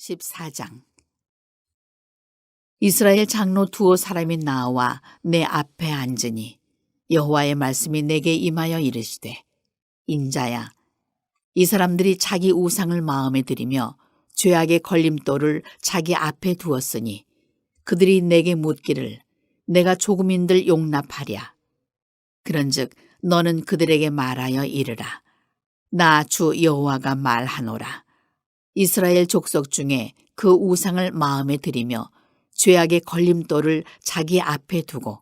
14장. 이스라엘 장로 두어 사람이 나와 내 앞에 앉으니 여호와의 말씀이 내게 임하여 이르시되, 인자야, 이 사람들이 자기 우상을 마음에 들이며 죄악의 걸림돌을 자기 앞에 두었으니 그들이 내게 묻기를 내가 조금인들 용납하랴. 그런즉 너는 그들에게 말하여 이르라. 나 주 여호와가 말하노라. 이스라엘 족속 중에 그 우상을 마음에 들이며 죄악의 걸림돌을 자기 앞에 두고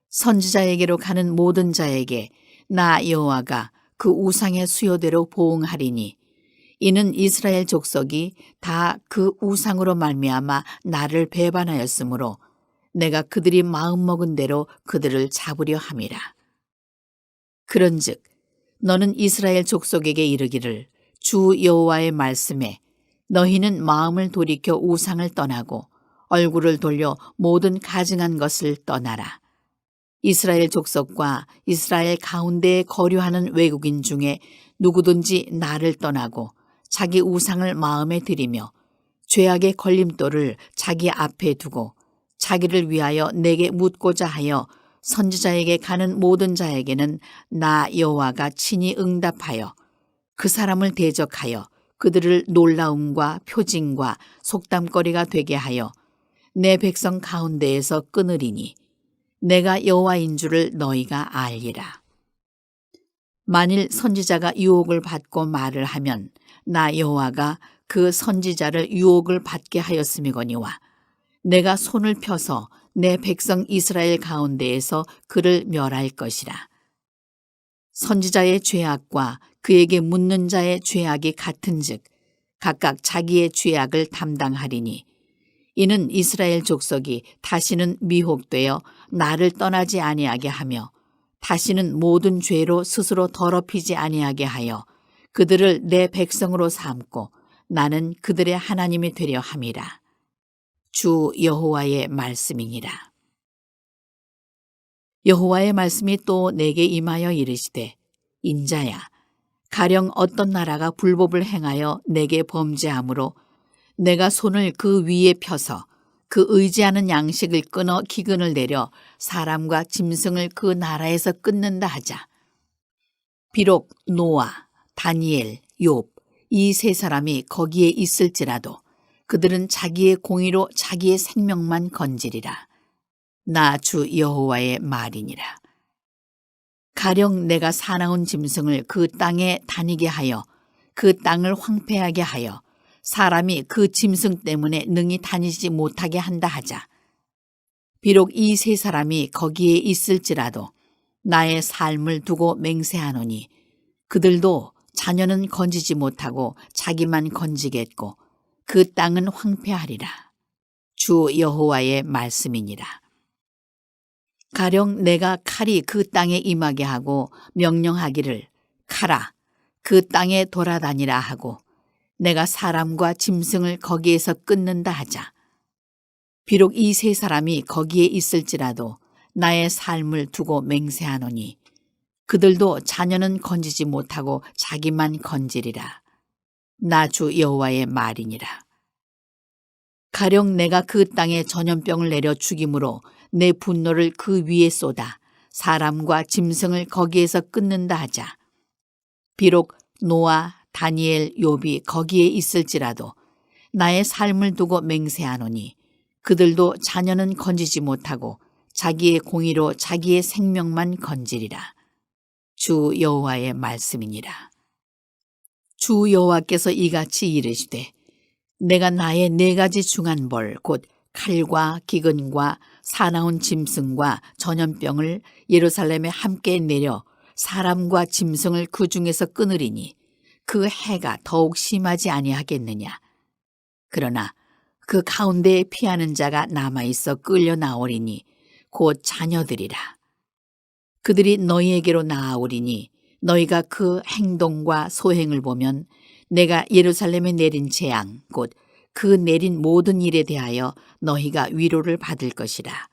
선지자에게로 가는 모든 자에게 나 여호와가 그 우상의 수요대로 보응하리니, 이는 이스라엘 족속이 다 그 우상으로 말미암아 나를 배반하였으므로 내가 그들이 마음먹은 대로 그들을 잡으려 함이라. 그런즉 너는 이스라엘 족속에게 이르기를, 주 여호와의 말씀에 너희는 마음을 돌이켜 우상을 떠나고 얼굴을 돌려 모든 가증한 것을 떠나라. 이스라엘 족속과 이스라엘 가운데에 거류하는 외국인 중에 누구든지 나를 떠나고 자기 우상을 마음에 들이며 죄악의 걸림돌을 자기 앞에 두고 자기를 위하여 내게 묻고자 하여 선지자에게 가는 모든 자에게는 나 여호와가 친히 응답하여 그 사람을 대적하여 그들을 놀라움과 표징과 속담거리가 되게 하여 내 백성 가운데에서 끊으리니 내가 여호와인 줄을 너희가 알리라. 만일 선지자가 유혹을 받고 말을 하면 나 여호와가 그 선지자를 유혹을 받게 하였음이거니와 내가 손을 펴서 내 백성 이스라엘 가운데에서 그를 멸할 것이라. 선지자의 죄악과 그에게 묻는 자의 죄악이 같은즉 각각 자기의 죄악을 담당하리니, 이는 이스라엘 족속이 다시는 미혹되어 나를 떠나지 아니하게 하며 다시는 모든 죄로 스스로 더럽히지 아니하게 하여 그들을 내 백성으로 삼고 나는 그들의 하나님이 되려 함이라. 주 여호와의 말씀이니라. 여호와의 말씀이 또 내게 임하여 이르시되, 인자야, 가령 어떤 나라가 불법을 행하여 내게 범죄하므로 내가 손을 그 위에 펴서 그 의지하는 양식을 끊어 기근을 내려 사람과 짐승을 그 나라에서 끊는다 하자. 비록 노아, 다니엘, 욥 이 세 사람이 거기에 있을지라도 그들은 자기의 공의로 자기의 생명만 건지리라. 나 주 여호와의 말이니라. 가령 내가 사나운 짐승을 그 땅에 다니게 하여 그 땅을 황폐하게 하여 사람이 그 짐승 때문에 능히 다니지 못하게 한다 하자. 비록 이 세 사람이 거기에 있을지라도 나의 삶을 두고 맹세하노니 그들도 자녀는 건지지 못하고 자기만 건지겠고 그 땅은 황폐하리라. 주 여호와의 말씀이니라. 가령 내가 칼이 그 땅에 임하게 하고 명령하기를 가라, 그 땅에 돌아다니라 하고 내가 사람과 짐승을 거기에서 끊는다 하자. 비록 이 세 사람이 거기에 있을지라도 나의 삶을 두고 맹세하노니 그들도 자녀는 건지지 못하고 자기만 건지리라. 나 주 여호와의 말이니라. 가령 내가 그 땅에 전염병을 내려 죽임으로 내 분노를 그 위에 쏟아 사람과 짐승을 거기에서 끊는다 하자. 비록 노아, 다니엘, 욥이 거기에 있을지라도 나의 삶을 두고 맹세하노니 그들도 자녀는 건지지 못하고 자기의 공의로 자기의 생명만 건지리라. 주 여호와의 말씀이니라. 주 여호와께서 이같이 이르시되, 내가 나의 네 가지 중한 벌 곧 칼과 기근과 사나운 짐승과 전염병을 예루살렘에 함께 내려 사람과 짐승을 그 중에서 끊으리니 그 해가 더욱 심하지 아니하겠느냐. 그러나 그 가운데에 피하는 자가 남아있어 끌려 나오리니 곧 자녀들이라. 그들이 너희에게로 나아오리니 너희가 그 행동과 소행을 보면 내가 예루살렘에 내린 재앙 곧 그 내린 모든 일에 대하여 너희가 위로를 받을 것이라.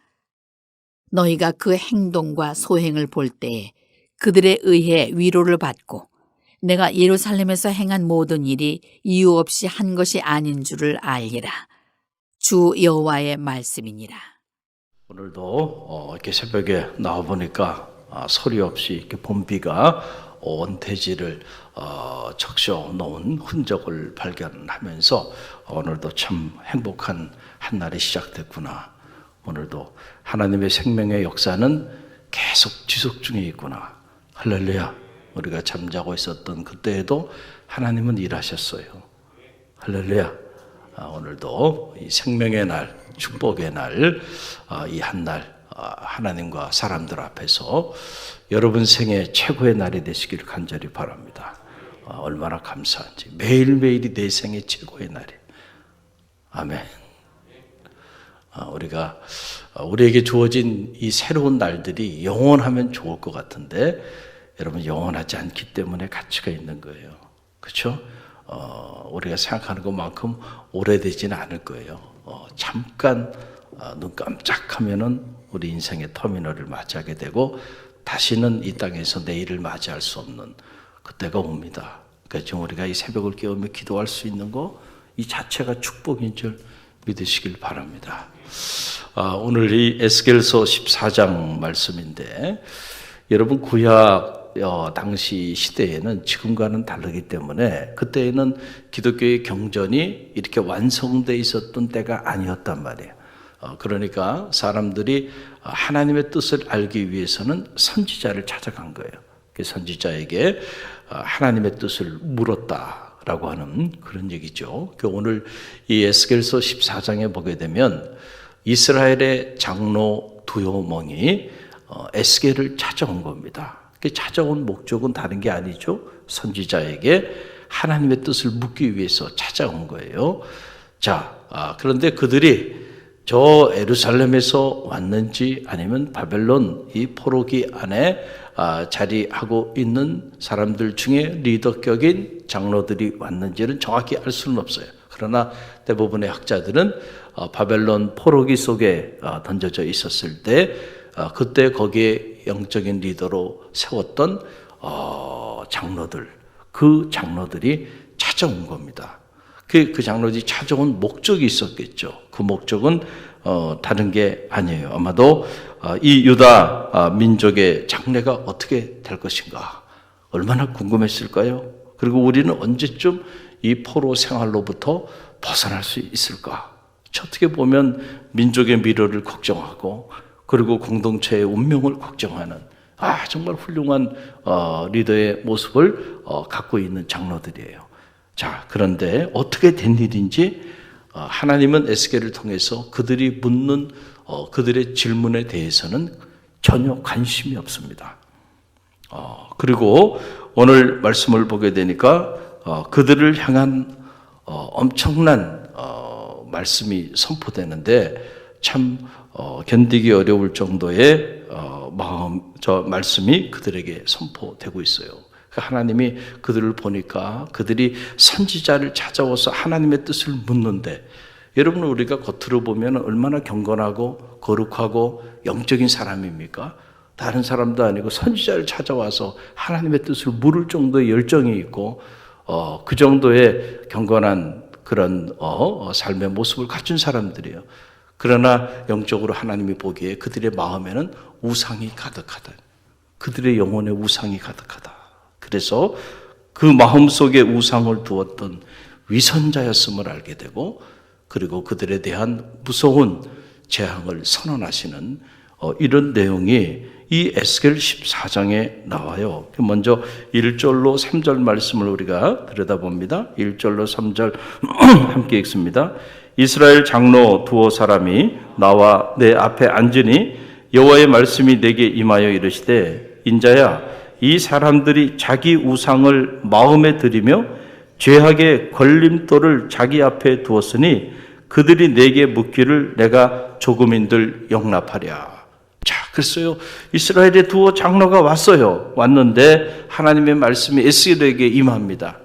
너희가 그 행동과 소행을 볼 때에 그들에 의해 위로를 받고 내가 예루살렘에서 행한 모든 일이 이유 없이 한 것이 아닌 줄을 알리라. 주 여호와의 말씀이니라. 오늘도 이렇게 새벽에 나와 보니까 소리 없이 이렇게 봄비가 온 대지를 적셔 놓은 흔적을 발견하면서 오늘도 참 행복한 한 날이 시작됐구나. 오늘도 하나님의 생명의 역사는 계속 지속 중에 있구나. 할렐루야. 우리가 잠자고 있었던 그때에도 하나님은 일하셨어요. 할렐루야. 오늘도 이 생명의 날, 축복의 날, 이 한 날 하나님과 사람들 앞에서 여러분 생애 최고의 날이 되시기를 간절히 바랍니다. 얼마나 감사한지. 매일매일이 내 생애 최고의 날이에요. 아멘. 우리에게 주어진 이 새로운 날들이 영원하면 좋을 것 같은데 여러분 영원하지 않기 때문에 가치가 있는 거예요. 그렇죠? 우리가 생각하는 것만큼 오래되지는 않을 거예요. 잠깐 눈 깜짝하면은 우리 인생의 터미널을 맞이하게 되고 다시는 이 땅에서 내일을 맞이할 수 없는 그때가 옵니다. 그러니까 지금 우리가 이 새벽을 깨우며 기도할 수 있는 거 이 자체가 축복인 줄 믿으시길 바랍니다. 오늘 이 에스겔서 14장 말씀인데 여러분 구약 당시 시대에는 지금과는 다르기 때문에 그때에는 기독교의 경전이 이렇게 완성되어 있었던 때가 아니었단 말이에요. 그러니까 사람들이 하나님의 뜻을 알기 위해서는 선지자를 찾아간 거예요. 그 선지자에게 하나님의 뜻을 물었다라고 하는 그런 얘기죠. 오늘 이 에스겔서 14장에 보게 되면 이스라엘의 장로 두요멍이 에스겔을 찾아온 겁니다. 찾아온 목적은 다른 게 아니죠. 선지자에게 하나님의 뜻을 묻기 위해서 찾아온 거예요. 자, 그런데 그들이 저 예루살렘에서 왔는지 아니면 바벨론 이 포로기 안에 자리하고 있는 사람들 중에 리더격인 장로들이 왔는지는 정확히 알 수는 없어요. 그러나 대부분의 학자들은 바벨론 포로기 속에 던져져 있었을 때 그때 거기에 영적인 리더로 세웠던 장로들, 그 장로들이 찾아온 겁니다. 그 장로들이 찾아온 목적이 있었겠죠. 그 목적은 다른 게 아니에요. 아마도 이 유다 민족의 장래가 어떻게 될 것인가 얼마나 궁금했을까요? 그리고 우리는 언제쯤 이 포로 생활로부터 벗어날 수 있을까? 어떻게 보면 민족의 미래를 걱정하고 그리고 공동체의 운명을 걱정하는 정말 훌륭한 리더의 모습을 갖고 있는 장로들이에요. 자, 그런데 어떻게 된 일인지 하나님은 에스겔을 통해서 그들이 묻는 그들의 질문에 대해서는 전혀 관심이 없습니다. 그리고 오늘 말씀을 보게 되니까 그들을 향한 엄청난 말씀이 선포되는데 참 견디기 어려울 정도의 말씀이 그들에게 선포되고 있어요. 하나님이 그들을 보니까 그들이 선지자를 찾아와서 하나님의 뜻을 묻는데 여러분 우리가 겉으로 보면 얼마나 경건하고 거룩하고 영적인 사람입니까? 다른 사람도 아니고 선지자를 찾아와서 하나님의 뜻을 물을 정도의 열정이 있고 그 정도의 경건한 그런 삶의 모습을 갖춘 사람들이에요. 그러나 영적으로 하나님이 보기에 그들의 마음에는 우상이 가득하다. 그들의 영혼에 우상이 가득하다. 그래서 그 마음속에 우상을 두었던 위선자였음을 알게 되고 그리고 그들에 대한 무서운 재앙을 선언하시는 이런 내용이 이 에스겔 14장에 나와요. 먼저 1절로 3절 말씀을 우리가 들여다봅니다. 1절로 3절 함께 읽습니다. 이스라엘 장로 두어 사람이 나와 내 앞에 앉으니 여호와의 말씀이 내게 임하여 이르시되 인자야 이 사람들이 자기 우상을 마음에 들이며 죄악의 걸림돌을 자기 앞에 두었으니 그들이 내게 묻기를 내가 조금인들 용납하랴. 자, 그랬어요. 이스라엘의 두어 장로가 왔어요. 왔는데 하나님의 말씀이 에스겔에게 임합니다.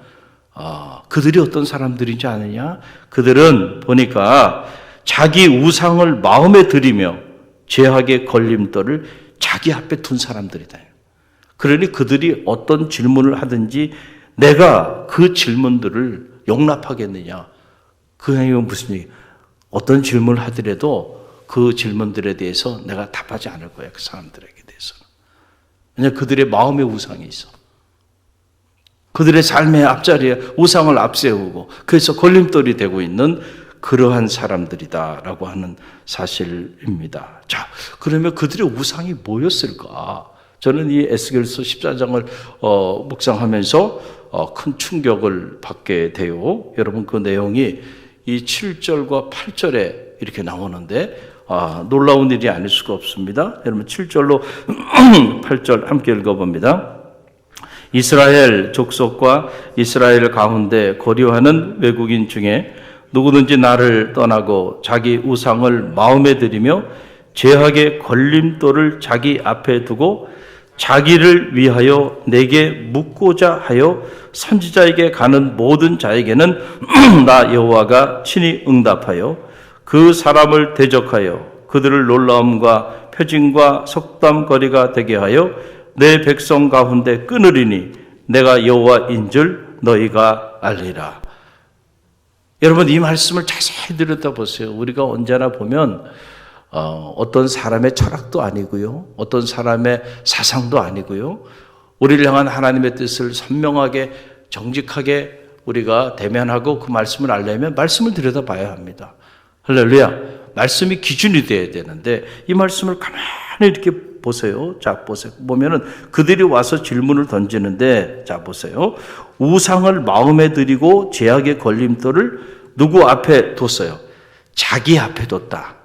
그들이 어떤 사람들인지 아느냐? 그들은 보니까 자기 우상을 마음에 들이며 죄악의 걸림돌을 자기 앞에 둔 사람들이다. 그러니 그들이 어떤 질문을 하든지 내가 그 질문들을 용납하겠느냐? 그 행위는 무슨 얘기? 어떤 질문을 하더라도 그 질문들에 대해서 내가 답하지 않을 거야. 그 사람들에게 대해서는. 왜냐하면 그들의 마음의 우상이 있어. 그들의 삶의 앞자리에 우상을 앞세우고 그래서 걸림돌이 되고 있는 그러한 사람들이다라고 하는 사실입니다. 자, 그러면 그들의 우상이 뭐였을까? 저는 이 에스겔서 14장을 묵상하면서 큰 충격을 받게 돼요. 여러분 그 내용이 이 7절과 8절에 이렇게 나오는데 놀라운 일이 아닐 수가 없습니다. 여러분 7절로 8절 함께 읽어봅니다. 이스라엘 족속과 이스라엘 가운데 거류하는 외국인 중에 누구든지 나를 떠나고 자기 우상을 마음에 들이며 죄악의 걸림돌을 자기 앞에 두고 자기를 위하여 내게 묻고자 하여 선지자에게 가는 모든 자에게는 나 여호와가 친히 응답하여 그 사람을 대적하여 그들을 놀라움과 표징과 속담거리가 되게 하여 내 백성 가운데 끊으리니 내가 여호와인 줄 너희가 알리라. 여러분 이 말씀을 자세히 들여다보세요. 우리가 언제나 보면 어떤 사람의 철학도 아니고요. 어떤 사람의 사상도 아니고요. 우리를 향한 하나님의 뜻을 선명하게 정직하게 우리가 대면하고 그 말씀을 알려면 말씀을 들여다봐야 합니다. 할렐루야. 말씀이 기준이 되어야 되는데 이 말씀을 가만히 이렇게 보세요. 자, 보세요. 보면은 그들이 와서 질문을 던지는데 자, 보세요. 우상을 마음에 들이고 죄악의 걸림돌을 누구 앞에 뒀어요? 자기 앞에 뒀다.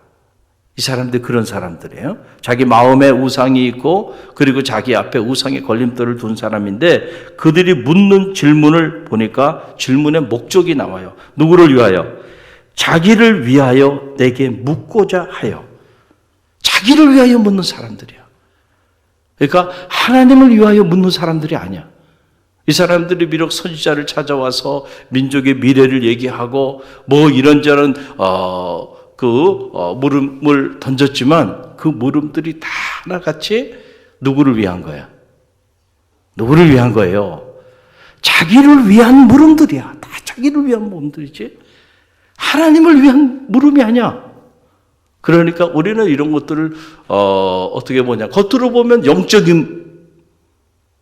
이 사람들이 그런 사람들이에요. 자기 마음에 우상이 있고 그리고 자기 앞에 우상의 걸림돌을 둔 사람인데 그들이 묻는 질문을 보니까 질문의 목적이 나와요. 누구를 위하여? 자기를 위하여 내게 묻고자 하여. 자기를 위하여 묻는 사람들이야. 그러니까 하나님을 위하여 묻는 사람들이 아니야. 이 사람들이 비록 선지자를 찾아와서 민족의 미래를 얘기하고 뭐 이런저런 물음을 던졌지만 그 물음들이 다 하나같이 누구를 위한 거야? 누구를 위한 거예요? 자기를 위한 물음들이야. 다 자기를 위한 물음들이지. 하나님을 위한 물음이 아니야. 그러니까 우리는 이런 것들을 어떻게 보냐? 겉으로 보면 영적인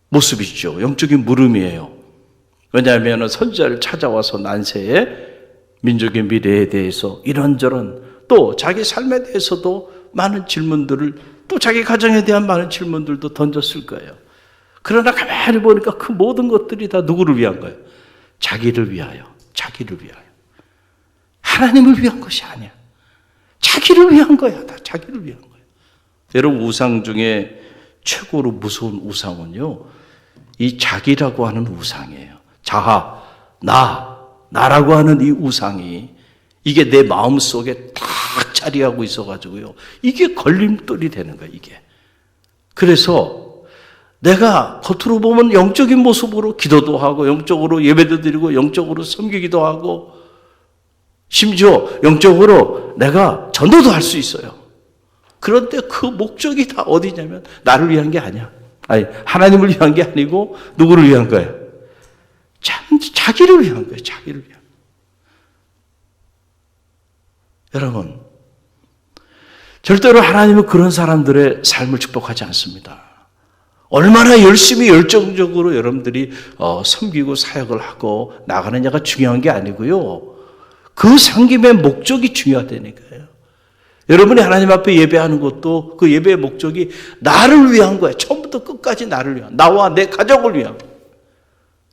모습이죠. 영적인 물음이에요. 왜냐하면 선지자를 찾아와서 난세에 민족의 미래에 대해서 이런저런 또 자기 삶에 대해서도 많은 질문들을 또 자기 가정에 대한 많은 질문들도 던졌을 거예요. 그러나 가만히 보니까 그 모든 것들이 다 누구를 위한 거예요? 자기를 위하여. 자기를 위하여. 하나님을 위한 것이 아니야. 자기를 위한 거야. 다 자기를 위한 거야. 여러분 우상 중에 최고로 무서운 우상은요. 이 자기라고 하는 우상이에요. 자아, 나라고 하는 이 우상이 이게 내 마음속에 딱 자리하고 있어가지고요. 이게 걸림돌이 되는 거예요. 이게. 그래서 내가 겉으로 보면 영적인 모습으로 기도도 하고 영적으로 예배도 드리고 영적으로 섬기기도 하고 심지어 영적으로 내가 전도도 할 수 있어요. 그런데 그 목적이 다 어디냐면 나를 위한 게 아니야. 아니 하나님을 위한 게 아니고 누구를 위한 거예요? 자기를 위한 거예요. 자기를 위한. 여러분 절대로 하나님은 그런 사람들의 삶을 축복하지 않습니다. 얼마나 열심히 열정적으로 여러분들이 섬기고 사역을 하고 나가느냐가 중요한 게 아니고요. 그 섬김의 목적이 중요하다니까요. 여러분이 하나님 앞에 예배하는 것도 그 예배의 목적이 나를 위한 거예요. 처음부터 끝까지 나를 위한, 나와 내 가족을 위한.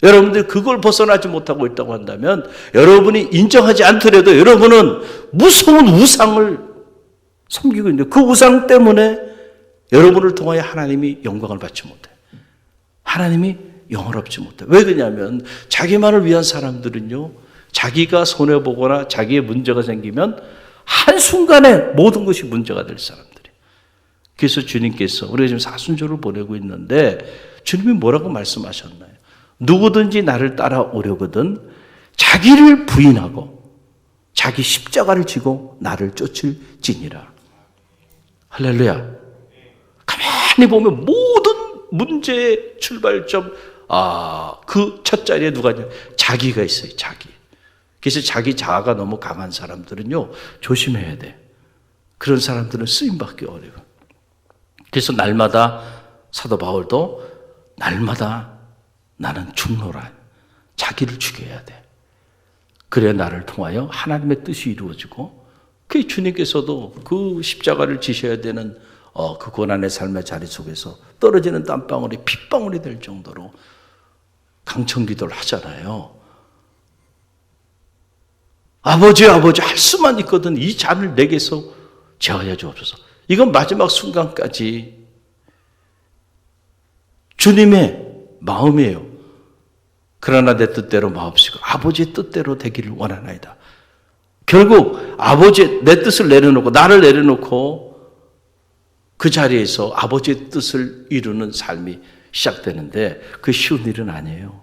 여러분들이 그걸 벗어나지 못하고 있다고 한다면 여러분이 인정하지 않더라도 여러분은 무서운 우상을 섬기고 있는데 그 우상 때문에 여러분을 통하여 하나님이 영광을 받지 못해요. 하나님이 영원롭지 못해요. 왜 그러냐면 자기만을 위한 사람들은요. 자기가 손해보거나 자기의 문제가 생기면 한순간에 모든 것이 문제가 될 사람들이에요. 그래서 주님께서 우리가 지금 사순절을 보내고 있는데 주님이 뭐라고 말씀하셨나요? 누구든지 나를 따라오려거든 자기를 부인하고 자기 십자가를 지고 나를 쫓을지니라. 할렐루야. 가만히 보면 모든 문제의 출발점 그 첫 자리에 누가 있냐? 자기가 있어요, 자기. 그래서 자기 자아가 너무 강한 사람들은요, 조심해야 돼. 그런 사람들은 쓰임받기 어려워. 그래서 날마다 사도 바울도 날마다 나는 죽노라. 자기를 죽여야 돼. 그래야 나를 통하여 하나님의 뜻이 이루어지고, 그 주님께서도 그 십자가를 지셔야 되는 그 고난의 삶의 자리 속에서 떨어지는 땀방울이 핏방울이 될 정도로 강청기도를 하잖아요. 아버지 할 수만 있거든 이 잔을 내게서 제하여 주옵소서. 이건 마지막 순간까지 주님의 마음이에요. 그러나 내 뜻대로 마옵시고 아버지의 뜻대로 되기를 원하나이다. 결국 아버지의 내 뜻을 내려놓고 나를 내려놓고 그 자리에서 아버지의 뜻을 이루는 삶이 시작되는데 그 쉬운 일은 아니에요.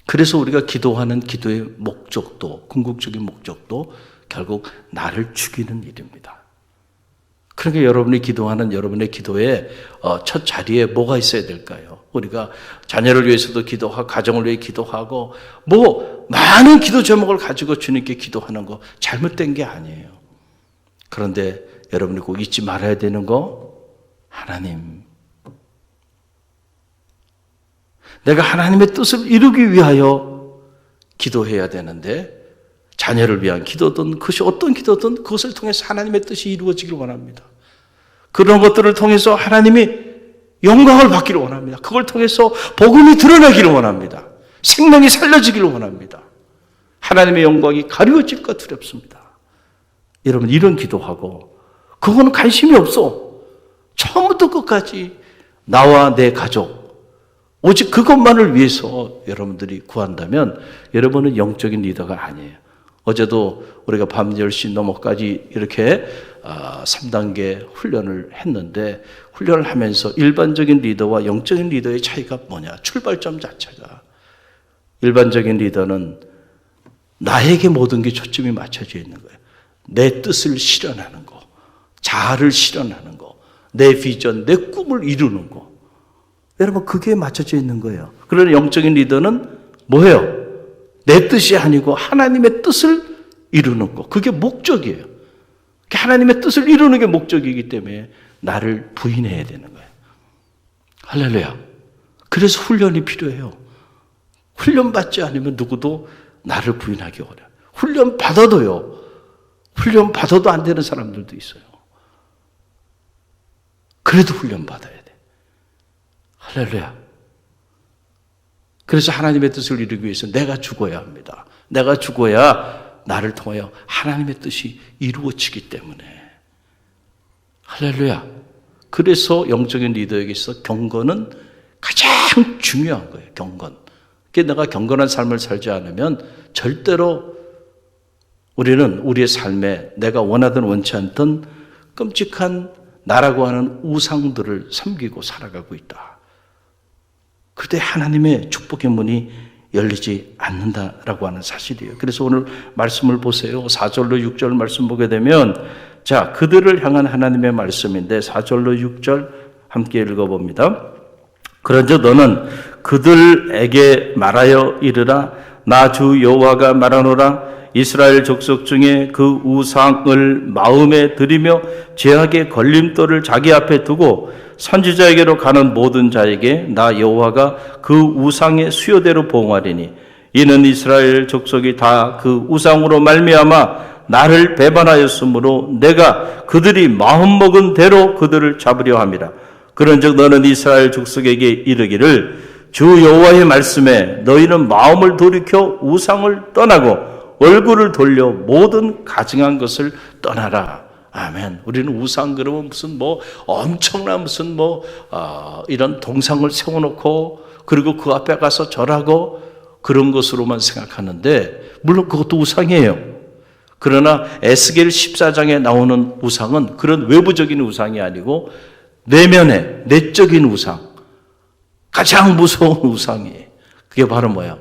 그래서 우리가 기도하는 기도의 목적도, 궁극적인 목적도 결국 나를 죽이는 일입니다. 그러니까 여러분이 기도하는 여러분의 기도의 첫 자리에 뭐가 있어야 될까요? 우리가 자녀를 위해서도 기도하고 가정을 위해 기도하고 많은 기도 제목을 가지고 주님께 기도하는 거 잘못된 게 아니에요. 그런데 여러분이 꼭 잊지 말아야 되는 거, 하나님. 내가 하나님의 뜻을 이루기 위하여 기도해야 되는데 자녀를 위한 기도든 그것이 어떤 기도든 그것을 통해서 하나님의 뜻이 이루어지길 원합니다. 그런 것들을 통해서 하나님이 영광을 받기를 원합니다. 그걸 통해서 복음이 드러나기를 원합니다. 생명이 살려지기를 원합니다. 하나님의 영광이 가려질까 두렵습니다. 여러분 이런 기도하고 그거는 관심이 없어. 처음부터 끝까지 나와 내 가족 오직 그것만을 위해서 여러분들이 구한다면 여러분은 영적인 리더가 아니에요. 어제도 우리가 밤 10시 넘어까지 이렇게 3단계 훈련을 했는데 훈련을 하면서 일반적인 리더와 영적인 리더의 차이가 뭐냐? 출발점 자체가 일반적인 리더는 나에게 모든 게 초점이 맞춰져 있는 거예요. 내 뜻을 실현하는 거, 자아를 실현하는 거, 내 비전, 내 꿈을 이루는 거. 여러분 그게 맞춰져 있는 거예요. 그러나 영적인 리더는 뭐예요? 내 뜻이 아니고 하나님의 뜻을 이루는 거. 그게 목적이에요. 하나님의 뜻을 이루는 게 목적이기 때문에 나를 부인해야 되는 거예요. 할렐루야. 그래서 훈련이 필요해요. 훈련 받지 않으면 누구도 나를 부인하기 어려워요. 훈련 받아도요. 훈련 받아도 안 되는 사람들도 있어요. 그래도 훈련 받아야 돼. 할렐루야. 그래서 하나님의 뜻을 이루기 위해서 내가 죽어야 합니다. 내가 죽어야 나를 통하여 하나님의 뜻이 이루어지기 때문에. 할렐루야. 그래서 영적인 리더에게 있어 경건은 가장 중요한 거예요. 경건. 내가 경건한 삶을 살지 않으면 절대로 우리는 우리의 삶에 내가 원하든 원치 않든 끔찍한 나라고 하는 우상들을 섬기고 살아가고 있다. 그때 하나님의 축복의 문이 열리지 않는다라고 하는 사실이에요. 그래서 오늘 말씀을 보세요. 4절로 6절 말씀 보게 되면 자, 그들을 향한 하나님의 말씀인데 4절로 6절 함께 읽어봅니다. 그런즉 너는 그들에게 말하여 이르라. 나 주 여호와가 말하노라. 이스라엘 족속 중에 그 우상을 마음에 들이며 죄악의 걸림돌을 자기 앞에 두고 선지자에게로 가는 모든 자에게 나 여호와가 그 우상의 수요대로 보응하리니 이는 이스라엘 족속이 다 그 우상으로 말미암아 나를 배반하였으므로 내가 그들이 마음먹은 대로 그들을 잡으려 함이라. 그런즉 너는 이스라엘 족속에게 이르기를 주 여호와의 말씀에 너희는 마음을 돌이켜 우상을 떠나고 얼굴을 돌려 모든 가증한 것을 떠나라. 아멘. 우리는 우상 그러면 무슨 엄청난 무슨 이런 동상을 세워놓고 그리고 그 앞에 가서 절하고 그런 것으로만 생각하는데 물론 그것도 우상이에요. 그러나 에스겔 14장에 나오는 우상은 그런 외부적인 우상이 아니고 내면의 내적인 우상, 가장 무서운 우상이에요. 그게 바로 뭐야?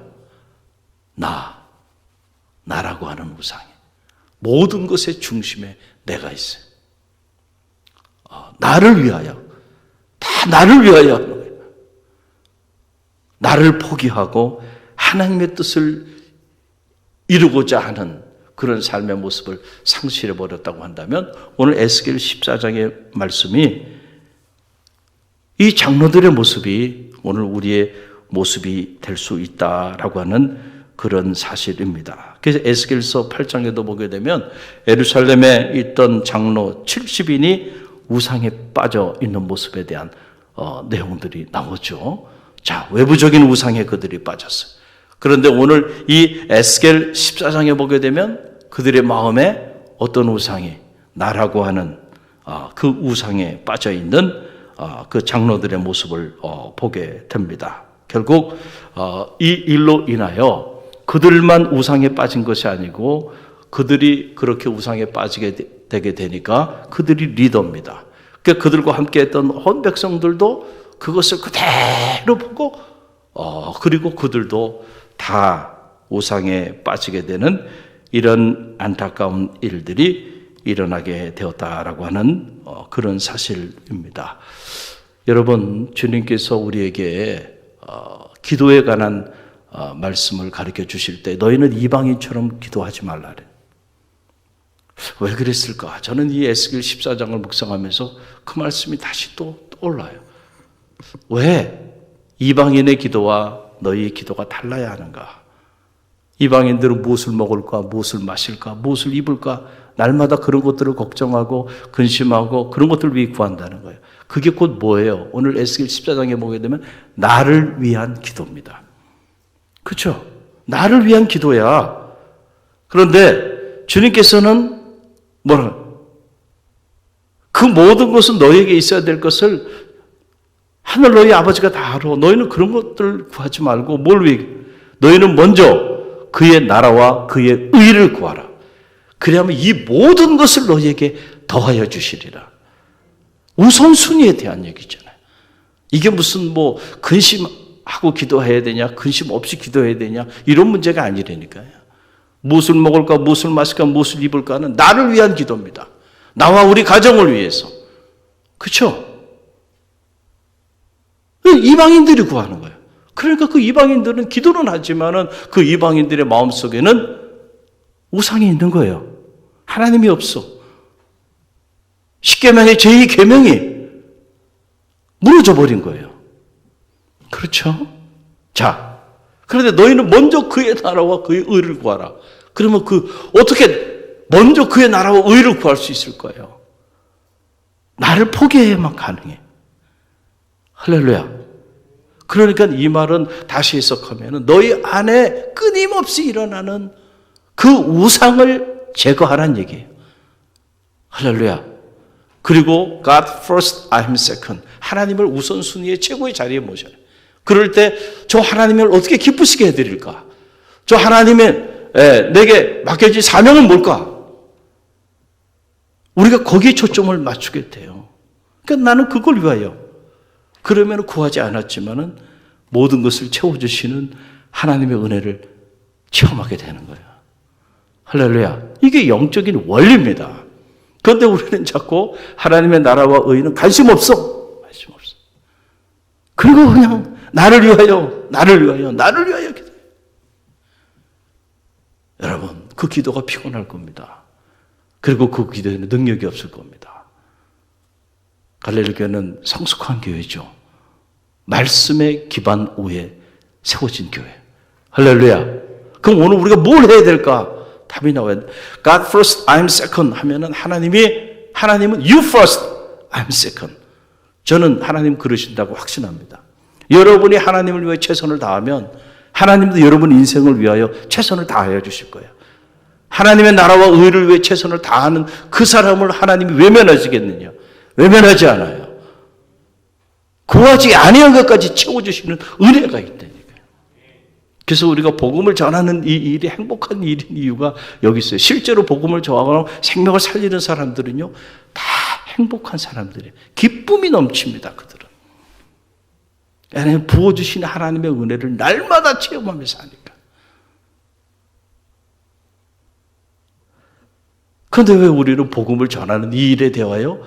나라고 하는 우상이에요. 모든 것의 중심에 내가 있어요. 나를 위하여, 다 나를 위하여 하는 거예요. 나를 포기하고 하나님의 뜻을 이루고자 하는 그런 삶의 모습을 상실해버렸다고 한다면 오늘 에스겔 14장의 말씀이 이 장로들의 모습이 오늘 우리의 모습이 될 수 있다라고 하는 그런 사실입니다. 그래서 에스겔서 8장에도 보게 되면 예루살렘에 있던 장로 70인이 우상에 빠져 있는 모습에 대한 내용들이 나오죠. 자, 외부적인 우상에 그들이 빠졌어요. 그런데 오늘 이 에스겔 14장에 보게 되면 그들의 마음에 어떤 우상이 나라고 하는 그 우상에 빠져 있는 그 장로들의 모습을 보게 됩니다. 결국 이 일로 인하여 그들만 우상에 빠진 것이 아니고 그들이 그렇게 우상에 빠지게 되게 되니까 그들이 리더입니다. 그러니까 그들과 함께 했던 온 백성들도 그것을 그대로 보고 그리고 그들도 다 우상에 빠지게 되는 이런 안타까운 일들이 일어나게 되었다라고 하는 그런 사실입니다. 여러분, 주님께서 우리에게 기도에 관한 말씀을 가르쳐 주실 때 너희는 이방인처럼 기도하지 말라래. 왜 그랬을까? 저는 이 에스겔 14장을 묵상하면서 그 말씀이 다시 또 떠올라요. 왜 이방인의 기도와 너희의 기도가 달라야 하는가? 이방인들은 무엇을 먹을까, 무엇을 마실까, 무엇을 입을까, 날마다 그런 것들을 걱정하고 근심하고 그런 것들을 위해 구한다는 거예요. 그게 곧 뭐예요? 오늘 에스겔 14장에 보게 되면 나를 위한 기도입니다. 그렇죠? 나를 위한 기도야. 그런데 주님께서는 뭐라? 그 모든 것은 너에게 있어야 될 것을 하늘 너희 아버지가 다 알아. 너희는 그런 것들 구하지 말고 뭘 위해? 너희는 먼저 그의 나라와 그의 의를 구하라. 그리하면 이 모든 것을 너희에게 더하여 주시리라. 우선순위에 대한 얘기잖아요. 이게 무슨 뭐 근심하고 기도해야 되냐, 근심 없이 기도해야 되냐 이런 문제가 아니라니까요. 무엇을 먹을까, 무엇을 마실까, 무엇을 입을까는 나를 위한 기도입니다. 나와 우리 가정을 위해서. 그렇죠? 이방인들이 구하는 거예요. 그러니까 그 이방인들은 기도는 하지만은 그 이방인들의 마음속에는 우상이 있는 거예요. 하나님이 없어. 십계명의 제2계명이 무너져 버린 거예요. 그렇죠? 자, 그런데 너희는 먼저 그의 나라와 그의 의를 구하라. 그러면 어떻게 먼저 그의 나라와 의를 구할 수 있을 거예요? 나를 포기해야만 가능해. 할렐루야. 그러니까 이 말은 다시 해석하면 너희 안에 끊임없이 일어나는 그 우상을 제거하라는 얘기예요. 할렐루야. 그리고 God first, I am second. 하나님을 우선순위의 최고의 자리에 모셔요. 그럴 때 저 하나님을 어떻게 기쁘시게 해드릴까? 저 하나님의 내게 맡겨진 사명은 뭘까? 우리가 거기에 초점을 맞추게 돼요. 그러니까 나는 그걸 위하여. 그러면 구하지 않았지만은 모든 것을 채워주시는 하나님의 은혜를 체험하게 되는 거예요. 할렐루야. 이게 영적인 원리입니다. 그런데 우리는 자꾸 하나님의 나라와 의는 관심 없어. 관심 없어. 그리고 그냥 나를 위하여, 나를 위하여, 나를 위하여 기도해요. 여러분, 그 기도가 피곤할 겁니다. 그리고 그 기도에는 능력이 없을 겁니다. 갈릴리 교회는 성숙한 교회죠. 말씀의 기반 위에 세워진 교회. 할렐루야. 그럼 오늘 우리가 뭘 해야 될까? 답이 나와야 돼. God first, I'm second 하면은 하나님은 you first, I'm second. 저는 하나님 그러신다고 확신합니다. 여러분이 하나님을 위해 최선을 다하면 하나님도 여러분 인생을 위하여 최선을 다하여 주실 거예요. 하나님의 나라와 의를 위해 최선을 다하는 그 사람을 하나님이 외면하시겠느냐? 외면하지 않아요. 구하지 아니한 것까지 채워주시는 은혜가 있다니까요. 그래서 우리가 복음을 전하는 이 일이 행복한 일인 이유가 여기 있어요. 실제로 복음을 전하고 생명을 살리는 사람들은요, 다 행복한 사람들이에요. 기쁨이 넘칩니다, 그들은. 왜냐하면 부어주시는 하나님의 은혜를 날마다 체험하면서 하니까. 그런데 왜 우리는 복음을 전하는 이 일에 대하여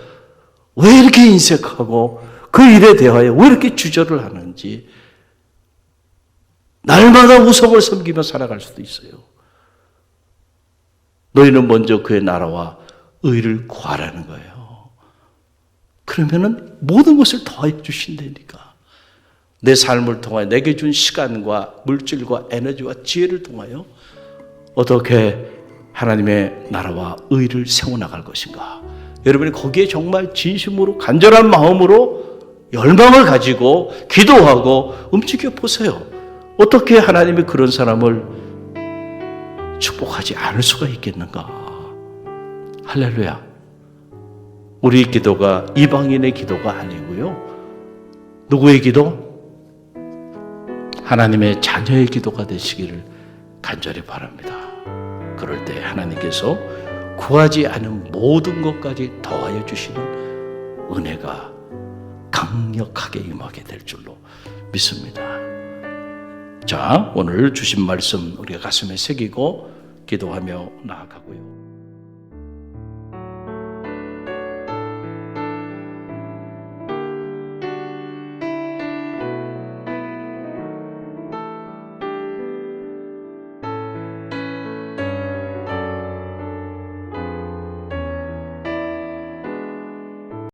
왜 이렇게 인색하고 그 일에 대하여 왜 이렇게 주저를 하는지 날마다 우상을 섬기며 살아갈 수도 있어요. 너희는 먼저 그의 나라와 의를 구하라는 거예요. 그러면은 모든 것을 더해 주신다니까. 내 삶을 통하여 내게 준 시간과 물질과 에너지와 지혜를 통하여 어떻게 하나님의 나라와 의를 세워나갈 것인가. 여러분이 거기에 정말 진심으로 간절한 마음으로 열망을 가지고 기도하고 움직여 보세요. 어떻게 하나님이 그런 사람을 축복하지 않을 수가 있겠는가. 할렐루야. 우리 기도가 이방인의 기도가 아니고요. 누구의 기도? 하나님의 자녀의 기도가 되시기를 간절히 바랍니다. 그럴 때 하나님께서 구하지 않은 모든 것까지 더하여 주시는 은혜가 강력하게 임하게 될 줄로 믿습니다. 자, 오늘 주신 말씀 우리가 가슴에 새기고 기도하며 나아가고요.